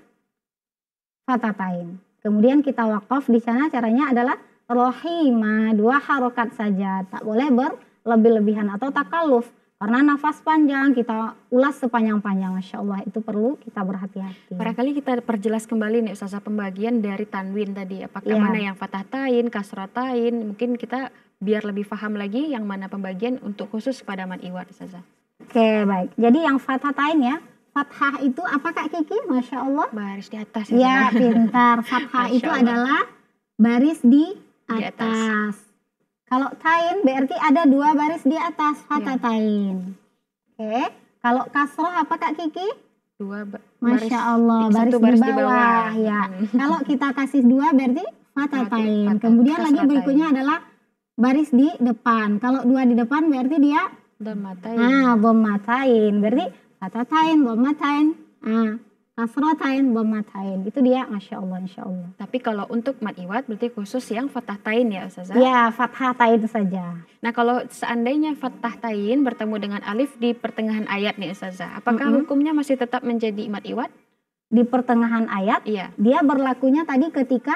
fatatain. Kemudian kita wakaf di sana caranya adalah rohima 2 harokat saja. Tak boleh berlebih-lebihan atau takalluf. Karena nafas panjang kita ulas sepanjang-panjang, Masya Allah, itu perlu kita berhati-hati. Barangkali kita perjelas kembali nih Ustazah pembagian dari tanwin tadi. Apakah Iya. mana yang fathah tain, kasrah tain? Mungkin kita biar lebih paham lagi yang mana pembagian untuk khusus pada mad iwad Ustazah. Oke, baik. Jadi yang fathatain ya, fathah itu apa Kak Kiki? Masya Allah. Baris di atas Ya, Ustazah. pintar. Fathah Masya itu Allah. adalah baris di Di atas. atas. Kalau tain berarti ada 2 baris di atas, Ya. fathah tain. Oke. Kalau kasroh apa Kak Kiki? Dua Masya Allah, baris, satu baris di bawah. Ya. Kalau kita kasih 2 berarti fathah Berarti tain. fathah, Kemudian lagi kasrah berikutnya adalah baris di depan. Kalau 2 di depan berarti dia Dhammatain. dhammatain. Berarti fathatain, dhammatain, kasratain, dhammatain. Itu dia, Masya Allah, Insya Allah. Tapi kalau untuk mad iwad berarti khusus yang fathah tain ya Ustazah? Ya, fathah tain saja. Nah kalau seandainya fathah tain bertemu dengan alif di pertengahan ayat nih Ustazah, apakah hukumnya masih tetap menjadi mad iwad? Di pertengahan ayat, Iya. dia berlakunya tadi ketika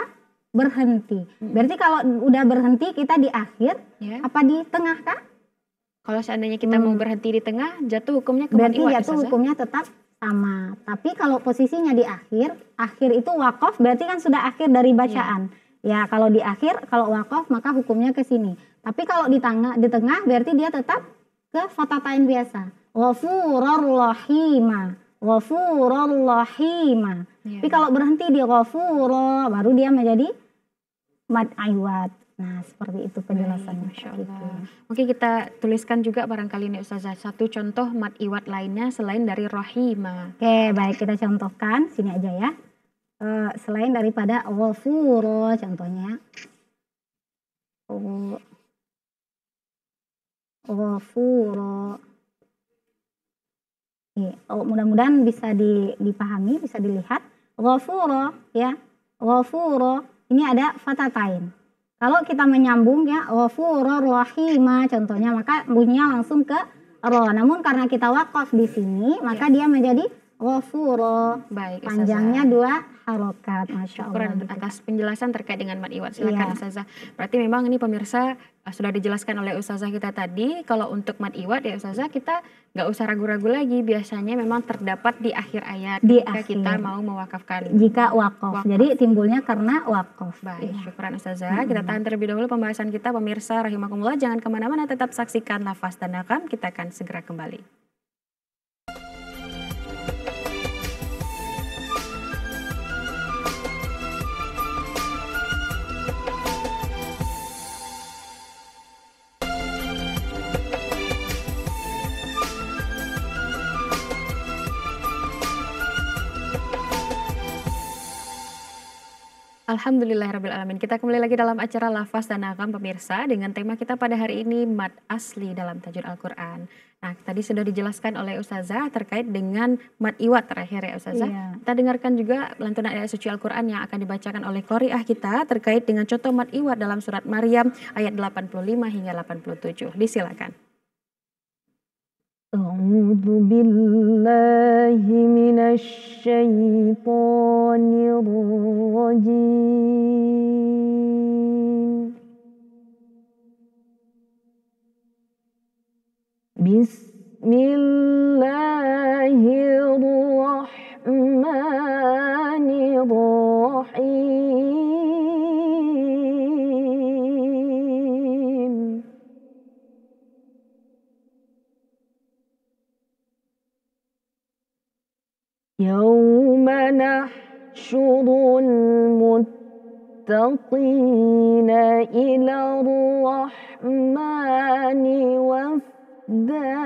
berhenti. Berarti kalau udah berhenti kita di akhir, Ya. apa di tengah Kak? Kalau seandainya kita mau berhenti di tengah, jatuh hukumnya ke mad Berarti iwad jatuh Ustazah? hukumnya tetap sama. Tapi kalau posisinya di akhir itu wakaf berarti kan sudah akhir dari bacaan. Ya, kalau di akhir, kalau wakaf maka hukumnya ke sini. Tapi kalau di tengah berarti dia tetap ke fathatain biasa. Ghafurur rahima. Ghafurur rahima. Ya. Tapi kalau berhenti di ghafura baru dia menjadi mad iwad. Nah, seperti itu penjelasannya. Masya Kak Kiki. Allah. Mungkin kita tuliskan juga barangkali nih Ustazah satu contoh mad iwad lainnya selain dari rahima. Oke, baik, kita contohkan sini aja ya. Selain daripada ghafuro contohnya. Ghafuro. Mudah-mudahan bisa dipahami, bisa dilihat. Ghafuro ya. Ghafuro ini ada fathatain. Kalau kita menyambung ya ghafurur rahima contohnya maka bunyinya langsung ke ro. Namun karena kita wakaf di sini maka dia menjadi ghafuro. Baik Ustazah. Panjangnya 2 harokat. Masya Allah. Syukuran Gitu. atas penjelasan terkait dengan mad iwad. Silakan Iya. Ustazah. Berarti memang ini pemirsa sudah dijelaskan oleh Ustazah kita tadi. Kalau untuk mad iwad ya Ustazah kita nggak usah ragu-ragu lagi. Biasanya memang terdapat di akhir ayat Di ketika akhir. kita mau mewakafkan. Jika wakaf. Wakaf. Jadi timbulnya karena wakaf. Baik, Iya. syukuran Ustazah. Kita tahan terlebih dahulu pembahasan kita pemirsa rahimakumullah. Jangan kemana-mana, tetap saksikan Lafaz dan Nakam. Kita akan segera kembali. Alhamdulillahirrabbilalamin. Kita kembali lagi dalam acara Lafaz dan Nakam pemirsa dengan tema kita pada hari ini mad asli dalam tajwid Al-Quran. Nah tadi sudah dijelaskan oleh Ustazah terkait dengan mad iwad terakhir ya Ustazah. Iya. Kita dengarkan juga lantunan ayat suci Al-Quran yang akan dibacakan oleh qari'ah kita terkait dengan contoh mad iwad dalam surat Maryam ayat 85 hingga 87. Disilakan. أعوذ بالله من الشيطان الرجيم بسم الله الرحمن الرحيم يوم نحشر المتقين إلى الرحمن وفدا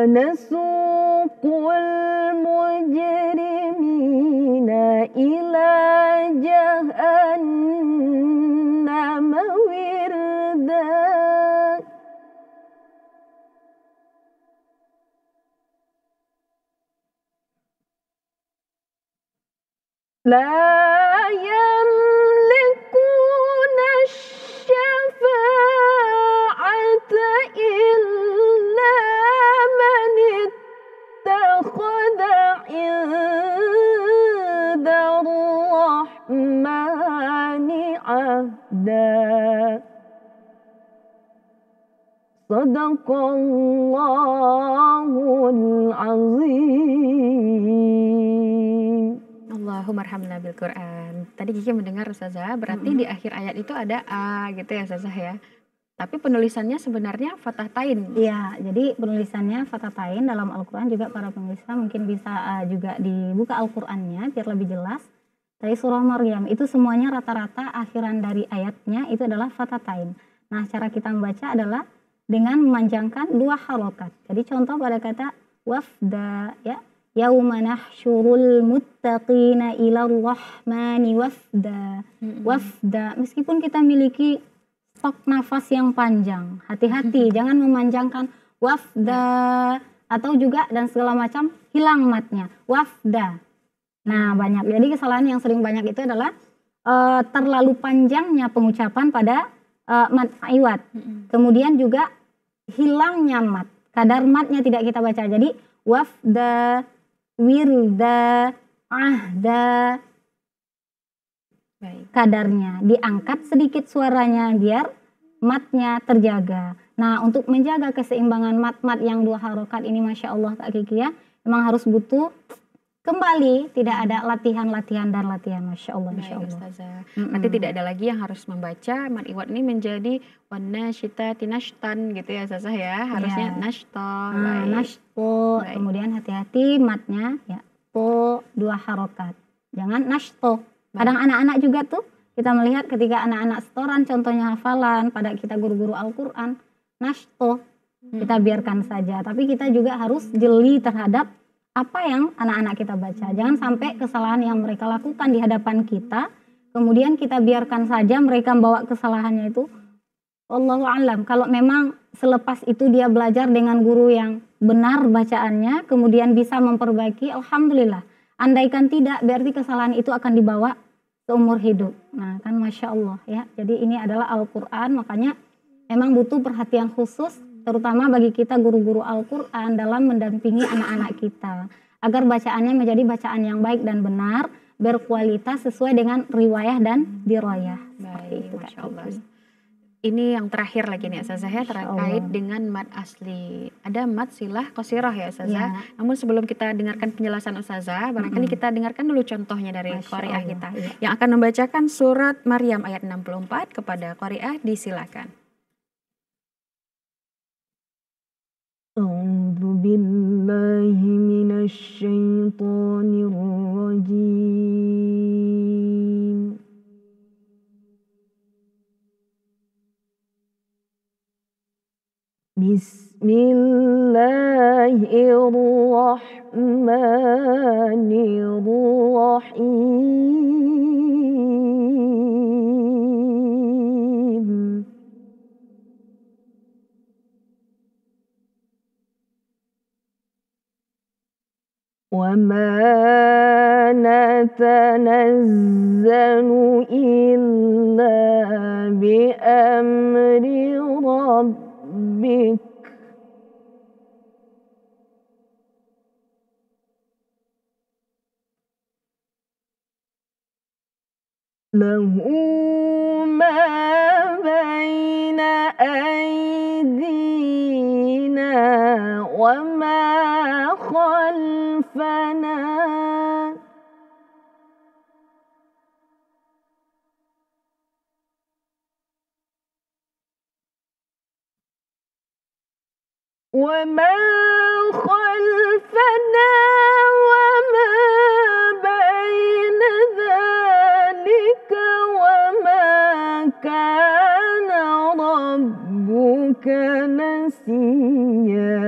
ونسوق المجرمين إلى جهنم وردا لا يملكون الشفاعة إلا من اتخذ عند الرحمن Sadaqallahul azim. Allahumma arhamna bil Quran. Tadi Kiki mendengar Ustazah, berarti di akhir ayat itu ada A gitu ya Ustazah ya. Tapi penulisannya sebenarnya fathatain. Iya, jadi penulisannya fathatain dalam Al-Quran juga para pemirsa mungkin bisa juga dibuka Al-Qurannya biar lebih jelas. Dari surah Maryam itu semuanya rata-rata akhiran dari ayatnya itu adalah fathatain. Nah, cara kita membaca adalah dengan memanjangkan 2 harokat. Jadi contoh pada kata wafda ya, yauma nahsyurul muttaqina ilar rahmani wafda. Wafda, meskipun kita miliki stok nafas yang panjang, hati-hati jangan memanjangkan wafda atau juga dan segala macam hilang matnya. Wafda. Nah, banyak. Jadi kesalahan yang sering banyak itu adalah terlalu panjangnya pengucapan pada mat iwat. Kemudian juga hilangnya mat. Kadar matnya tidak kita baca. Jadi wafda, wirda, ahda. Baik. Kadarnya diangkat sedikit suaranya biar matnya terjaga. Nah, untuk menjaga keseimbangan mat-mat yang 2 harokat ini Masya Allah Kak Kiki ya, memang harus butuh kembali, tidak ada latihan-latihan dan latihan. Masya Allah, Masya Baik, Allah. Ustazah. Berarti tidak ada lagi yang harus membaca mat iwat ini menjadi wanashita tinashtan gitu ya Ustazah ya. Harusnya nashto. Baik. Nashto, Baik. kemudian hati-hati matnya ya, to 2 harokat. Jangan nashto. Kadang anak-anak juga tuh kita melihat ketika anak-anak setoran contohnya hafalan pada kita guru-guru Al-Quran, nashto kita biarkan saja. Tapi kita juga harus jeli terhadap apa yang anak-anak kita baca. Jangan sampai kesalahan yang mereka lakukan di hadapan kita, kemudian kita biarkan saja mereka membawa kesalahannya itu. Wallahu a'lam. Kalau memang selepas itu dia belajar dengan guru yang benar bacaannya, kemudian bisa memperbaiki, alhamdulillah. Andaikan tidak, berarti kesalahan itu akan dibawa seumur hidup. Nah, kan Masya Allah ya. Jadi ini adalah Al-Quran, makanya memang butuh perhatian khusus, terutama bagi kita guru-guru Al-Quran dalam mendampingi anak-anak kita. Agar bacaannya menjadi bacaan yang baik dan benar, berkualitas sesuai dengan riwayah dan dirayah. Baik, Masya Allah. Ini yang terakhir lagi nih Ustazah ya, terkait dengan mat asli. Ada mat silah qasirah ya Ustazah. Ya. Namun sebelum kita dengarkan penjelasan Ustazah, barangkali kita dengarkan dulu contohnya dari qari'ah kita. Yang akan membacakan surat Maryam ayat 64 kepada qari'ah, disilakan. A'udzu billahi minasy syaithanir rajim. Bismillahirrahmanirrahim. وَمَا نَتَنَزَّلُ إِلَّا بِأَمْرِ رَبِّكَ لَهُ مَا بَيْنَ أَيْدِينَا وَمَا خَلْفَنَا وَمَا خَلْفَنَا وَمَا بَيْنَ ذَلِكَ وَمَا كَانَ رَبُّكَ نَسِيًّا.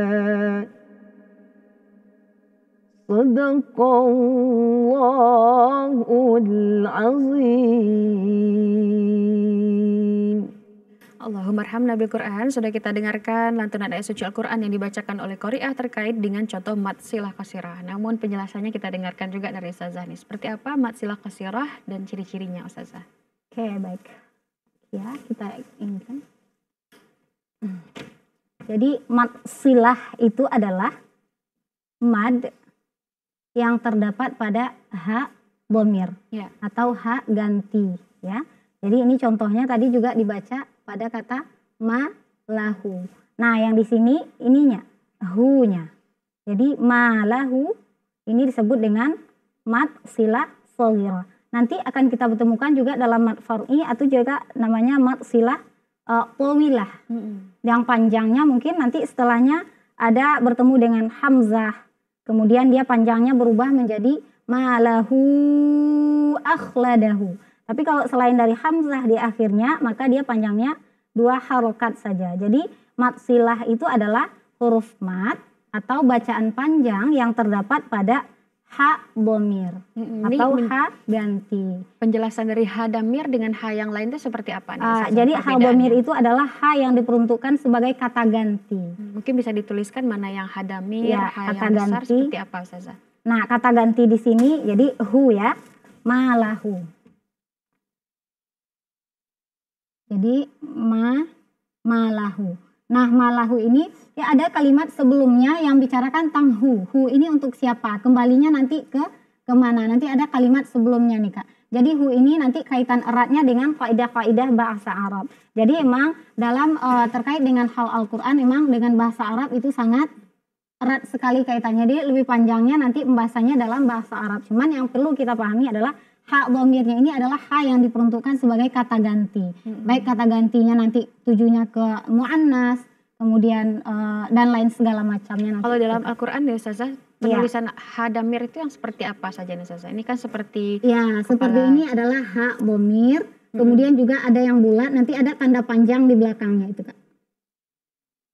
Sadaqallahul azim. Allahumma arhamna bil Quran. Sudah kita dengarkan lantunan ayat suci Al-Quran yang dibacakan oleh qari'ah terkait dengan contoh mat silah qasirah. Namun penjelasannya kita dengarkan juga dari Ustazah nih. Seperti apa mat silah qasirah dan ciri-cirinya Ustazah? Oke, baik. Ya, kita inginkan. Jadi mad silah itu adalah mad yang terdapat pada ha dhamir atau ha ganti ya. Jadi ini contohnya tadi juga dibaca pada kata ma lahu. Nah, yang di sini ininya hu-nya. Jadi malahu ini disebut dengan mad silah shaghirah. Nanti akan kita temukan juga dalam mad far'i atau juga namanya mad silah tawilah. Yang panjangnya mungkin nanti setelahnya ada bertemu dengan hamzah. Kemudian dia panjangnya berubah menjadi malahu akhladahu. Tapi kalau selain dari hamzah di akhirnya, maka dia panjangnya 2 harokat saja. Jadi mad silah itu adalah huruf mad atau bacaan panjang yang terdapat pada ha dhamir atau ha ganti. Penjelasan dari ha damir dengan ha yang lain itu seperti apa nih? Jadi ha dhamir itu adalah ha yang diperuntukkan sebagai kata ganti. Mungkin bisa dituliskan mana yang ha damir, Ya, ha kata yang besar ganti. seperti apa Ustazah? Nah, kata ganti di sini jadi hu ya, malahu. Jadi malahu. Nah, malahu ini ya ada kalimat sebelumnya yang bicarakan tentang hu. Hu ini untuk siapa? Kembalinya nanti ke kemana? Nanti ada kalimat sebelumnya nih Kak. Jadi hu ini nanti kaitan eratnya dengan kaidah-kaidah bahasa Arab. Jadi emang dalam terkait dengan hal Al-Quran memang dengan bahasa Arab itu sangat erat sekali kaitannya. Dia lebih panjangnya nanti pembahasannya dalam bahasa Arab. Cuman yang perlu kita pahami adalah ha dhamirnya ini adalah ha yang diperuntukkan sebagai kata ganti. Baik kata gantinya nanti tujunya ke muannas, kemudian dan lain segala macamnya. Kalau dalam Al-Quran ya Ustazah, penulisan ha damir itu yang seperti apa saja nih Ustazah? Ini kan seperti ya, seperti ini adalah ha dhamir, kemudian juga ada yang bulat, nanti ada tanda panjang di belakangnya itu Kak.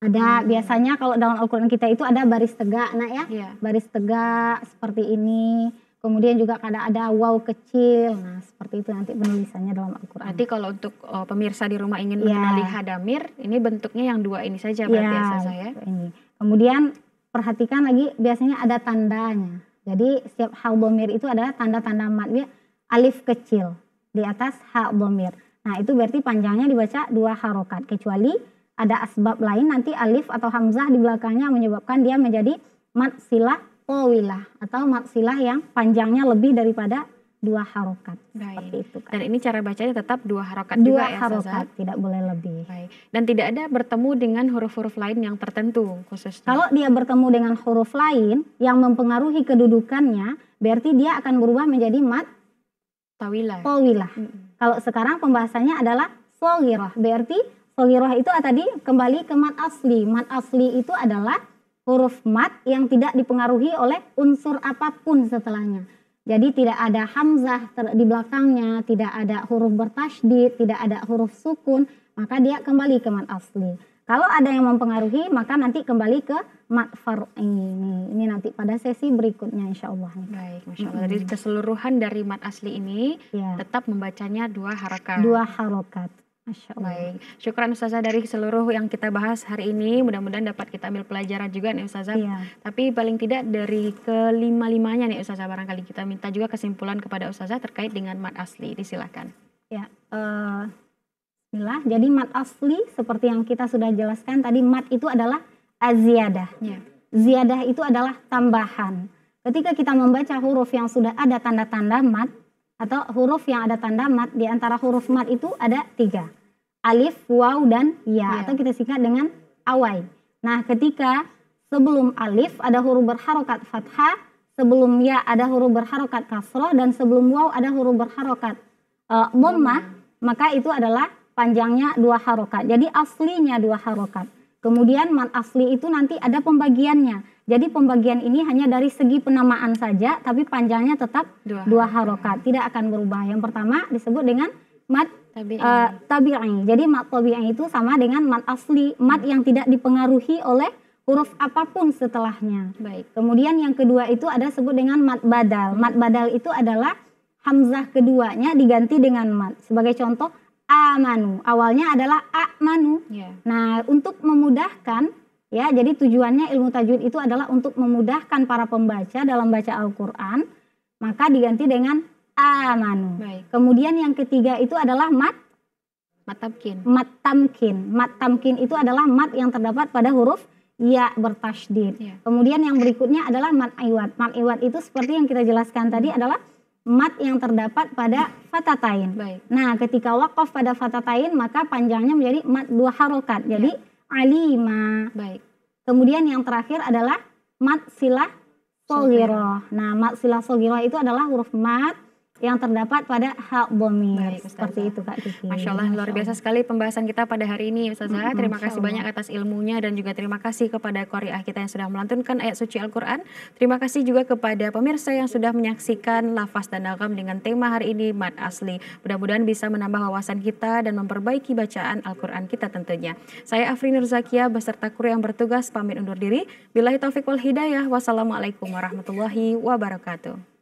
Ada biasanya kalau dalam Al-Quran kita itu ada baris tegak, nak ya, baris tegak seperti ini. Kemudian juga ada waw kecil, nah seperti itu nanti penulisannya dalam Al-Quran. Nanti kalau untuk pemirsa di rumah ingin mengenali ha damir, ini bentuknya yang 2 ini saja berarti ya Ustazah ya. Ini. Kemudian perhatikan lagi biasanya ada tandanya. Jadi setiap ha dhamir itu adalah tanda-tanda madnya alif kecil di atas ha dhamir. Nah itu berarti panjangnya dibaca 2 harokat, kecuali ada asbab lain nanti alif atau hamzah di belakangnya menyebabkan dia menjadi mad silah tawilah atau mad silah yang panjangnya lebih daripada 2 harokat. Seperti itu Kak. Dan ini cara bacanya tetap 2 harokat 2 juga ya harokat, tidak boleh lebih. Baik. Dan tidak ada bertemu dengan huruf-huruf lain yang tertentu khususnya. Kalau dia bertemu dengan huruf lain yang mempengaruhi kedudukannya, berarti dia akan berubah menjadi mad tawilah. Kalau sekarang pembahasannya adalah shaghirah, berarti shaghirah itu tadi kembali ke mad asli. Mad asli itu adalah huruf mad yang tidak dipengaruhi oleh unsur apapun setelahnya. Jadi tidak ada hamzah di belakangnya, tidak ada huruf bertasydid, tidak ada huruf sukun, maka dia kembali ke mad asli. Kalau ada yang mempengaruhi, maka nanti kembali ke mad far'i. Ini nanti pada sesi berikutnya insya Allah. Baik, Masya Allah. Jadi keseluruhan dari mad asli ini tetap membacanya 2 harokat. 2 harokat. Masya Allah. Baik, syukran Ustazah dari seluruh yang kita bahas hari ini. Mudah-mudahan dapat kita ambil pelajaran juga nih Ustazah. Tapi paling tidak dari kelima-limanya nih Ustazah, barangkali kita minta juga kesimpulan kepada Ustazah terkait dengan mad asli. Disilahkan. Ya, bismillah. Jadi mad asli seperti yang kita sudah jelaskan tadi, mad itu adalah aziyadah. Ziyadah itu adalah tambahan. Ketika kita membaca huruf yang sudah ada tanda-tanda mad atau huruf yang ada tanda mad, di antara huruf mad itu ada 3. Alif, waw, dan ya, atau kita singkat dengan awai. Nah, ketika sebelum alif ada huruf berharokat fathah, sebelum ya ada huruf berharokat kasroh, dan sebelum waw ada huruf berharokat dhammah, maka itu adalah panjangnya 2 harokat. Jadi aslinya 2 harokat. Kemudian mad asli itu nanti ada pembagiannya. Jadi pembagian ini hanya dari segi penamaan saja, tapi panjangnya tetap 2 harokat, tidak akan berubah. Yang pertama disebut dengan mad tabi'i. Jadi mad tabi'i itu sama dengan mad asli, mad yang tidak dipengaruhi oleh huruf apapun setelahnya. Baik. Kemudian yang kedua itu ada sebut dengan mad badal. Mad badal itu adalah hamzah keduanya diganti dengan mad. Sebagai contoh amanu, awalnya adalah amanu. Nah, untuk memudahkan ya, jadi tujuannya ilmu tajwid itu adalah untuk memudahkan para pembaca dalam baca Al-Qur'an, maka diganti dengan amanu. Kemudian yang ketiga itu adalah mad tamkin. Mad tamkin. Mad tamkin itu adalah mad yang terdapat pada huruf ya bertasydid. Kemudian yang berikutnya adalah mad iwad. Mad iwad itu seperti yang kita jelaskan tadi adalah mad yang terdapat pada fatatain. Nah, ketika waqaf pada fatatain maka panjangnya menjadi mad 2 harokat. Jadi alima. Baik. Kemudian yang terakhir adalah mat silah sogiroh. Nah, mat silah sogiroh itu adalah huruf mat yang terdapat pada hak dhamir. Baik, Seperti Ustazah. itu Kak Kiki. Masya Allah, luar biasa sekali pembahasan kita pada hari ini Ustazah. Terima Masya kasih Allah. banyak atas ilmunya dan juga terima kasih kepada qari'ah kita yang sudah melantunkan ayat suci Al-Quran. Terima kasih juga kepada pemirsa yang sudah menyaksikan lafaz dan nagam dengan tema hari ini mat asli. Mudah-mudahan bisa menambah wawasan kita dan memperbaiki bacaan Al-Quran kita tentunya. Saya Afrin Nurzakia beserta kru yang bertugas pamit undur diri. Billahi taufiq wal hidayah. Wassalamualaikum warahmatullahi wabarakatuh.